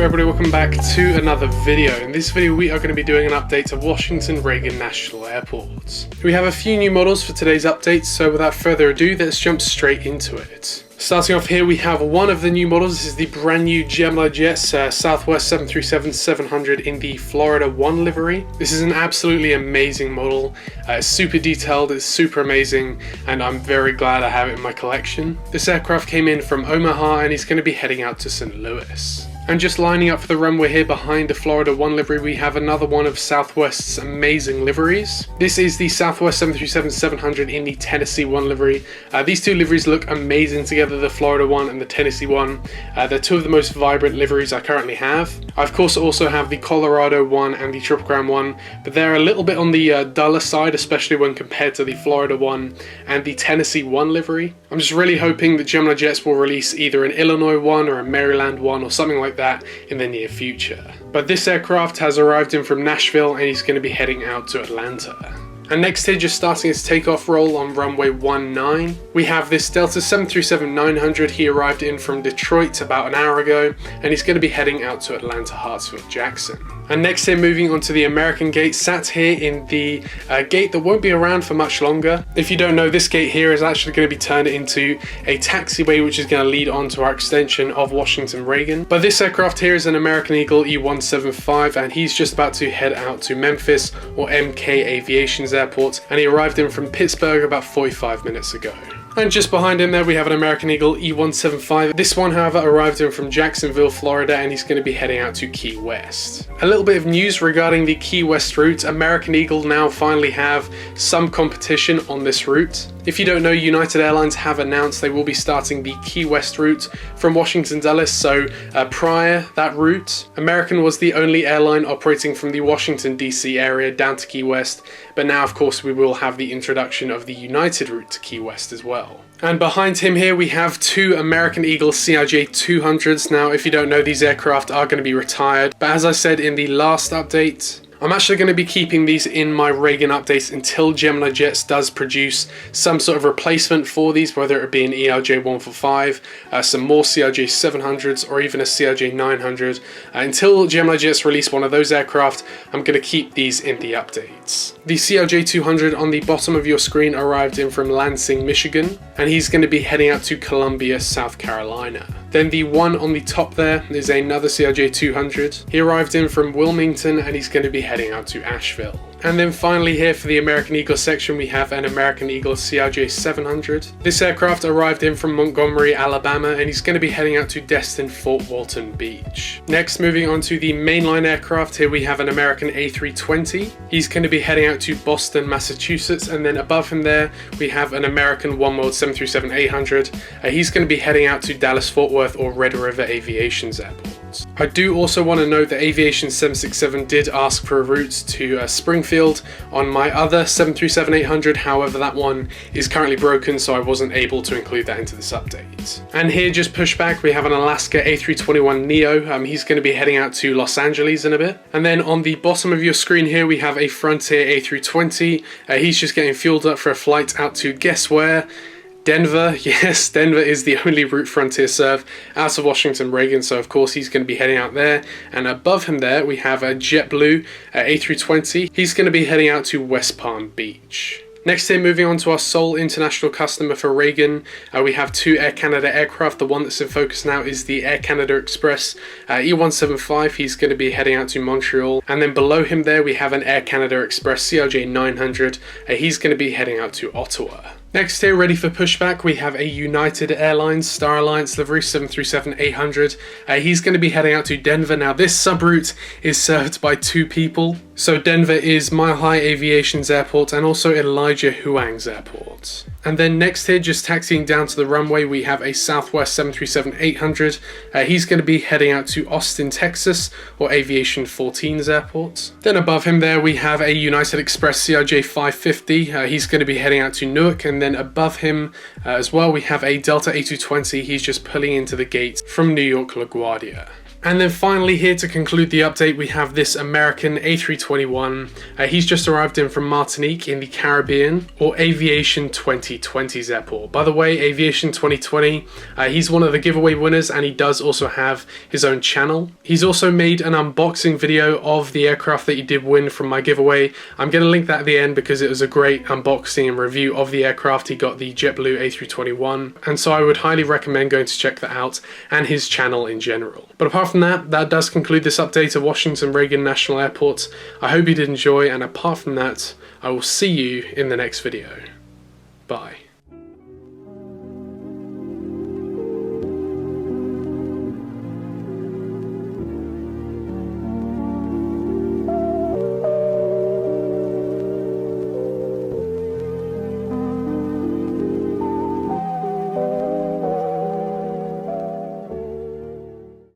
everybody, welcome back to another video. In this video we are going to be doing an update of Washington Reagan National Airport. We have a few new models for today's update, so without further ado, let's jump straight into it. Starting off here, we have one of the new models. This is the brand new Gemini Jets Southwest 737-700 in the Florida 1 livery. This is an absolutely amazing model. It's super detailed, it's super amazing, and I'm very glad I have it in my collection. This aircraft came in from Omaha and is going to be heading out to St. Louis. And just lining up for the runway here behind the Florida 1 livery, we have another one of Southwest's amazing liveries. This is the Southwest 737-700 in the Tennessee 1 livery. These two liveries look amazing together, the Florida 1 and the Tennessee 1. They're two of the most vibrant liveries I currently have. I of course also have the Colorado 1 and the Triple Crown 1, but they're a little bit on the duller side, especially when compared to the Florida 1 and the Tennessee 1 livery. I'm just really hoping that Gemini Jets will release either an Illinois 1 or a Maryland 1 or something like that in the near future. But this aircraft has arrived in from Nashville and he's going to be heading out to Atlanta. And next here, just starting his takeoff roll on runway 19, we have this Delta 737-900. He arrived in from Detroit about an hour ago and he's going to be heading out to Atlanta Hartsfield Jackson. And next here, moving on to the American gate, sat here in the gate that won't be around for much longer. If you don't know, this gate here is actually going to be turned into a taxiway, which is going to lead on to our extension of Washington Reagan. But this aircraft here is an American Eagle E175 and he's just about to head out to Memphis or MK Aviation's airport, and he arrived in from Pittsburgh about 45 minutes ago. And just behind him there we have an American Eagle E175. This one, however, arrived in from Jacksonville, Florida, and he's going to be heading out to Key West. A little bit of news regarding the Key West route. American Eagle now finally have some competition on this route. If you don't know, United Airlines have announced they will be starting the Key West route from Washington Dulles, so prior that route, American was the only airline operating from the Washington DC area down to Key West, but now of course we will have the introduction of the United route to Key West as well. And behind him here we have two American Eagle CRJ-200s. Now if you don't know, these aircraft are going to be retired, but as I said in the last update, I'm actually going to be keeping these in my Reagan updates until Gemini Jets does produce some sort of replacement for these, whether it be an ERJ-145, some more CRJ-700s, or even a CRJ-900. Until Gemini Jets release one of those aircraft, I'm going to keep these in the updates. The CRJ-200 on the bottom of your screen arrived in from Lansing, Michigan, and he's going to be heading out to Columbia, South Carolina. Then the one on the top there is another CRJ-200. He arrived in from Wilmington and he's going to be heading out to Asheville. And then finally here for the American Eagle section, we have an American Eagle CRJ-700. This aircraft arrived in from Montgomery, Alabama, and he's going to be heading out to Destin Fort Walton Beach. Next, moving on to the mainline aircraft, here we have an American A320. He's going to be heading out to Boston, Massachusetts, and then above him there, we have an American Oneworld 737-800. He's going to be heading out to Dallas Fort Worth or Red River Aviation's airport. I do also want to note that Aviation 767 did ask for a route to Springfield on my other 737-800, however that one is currently broken, so I wasn't able to include that into this update. And here, just push back, we have an Alaska A321neo. He's going to be heading out to Los Angeles in a bit. And then on the bottom of your screen here, we have a Frontier A320. He's just getting fueled up for a flight out to, guess where? Denver. Yes, Denver is the only route Frontier serve out of Washington Reagan, so of course he's going to be heading out there. And above him there we have a JetBlue A320. He's going to be heading out to West Palm Beach. Next here, moving on to our sole international customer for Reagan, we have two Air Canada aircraft. The one that's in focus now is the Air Canada Express E175. He's going to be heading out to Montreal. And then below him there we have an Air Canada Express CRJ-900. He's going to be heading out to Ottawa. Next here, ready for pushback, we have a United Airlines Star Alliance livery 737-800. He's going to be heading out to Denver. Now this subroute is served by two people. So Denver is Mile High Aviation's airport and also Elijah Huang's airport. And then next here, just taxiing down to the runway, we have a Southwest 737-800. He's going to be heading out to Austin, Texas, or Aviation 14's airport. Then above him there, we have a United Express CRJ-550. He's going to be heading out to Newark. And then above him as well, we have a Delta A220. He's just pulling into the gate from New York LaGuardia. And then finally, here to conclude the update, we have this American A321. He's just arrived in from Martinique in the Caribbean, or Aviation 2020's airport. By the way, Aviation 2020, he's one of the giveaway winners, and he does also have his own channel. He's also made an unboxing video of the aircraft that he did win from my giveaway. I'm going to link that at the end because it was a great unboxing and review of the aircraft. He got the JetBlue A321, and so I would highly recommend going to check that out, and his channel in general. But apart from that, that does conclude this update of Washington Reagan National Airport. I hope you did enjoy, and apart from that, I will see you in the next video. Bye.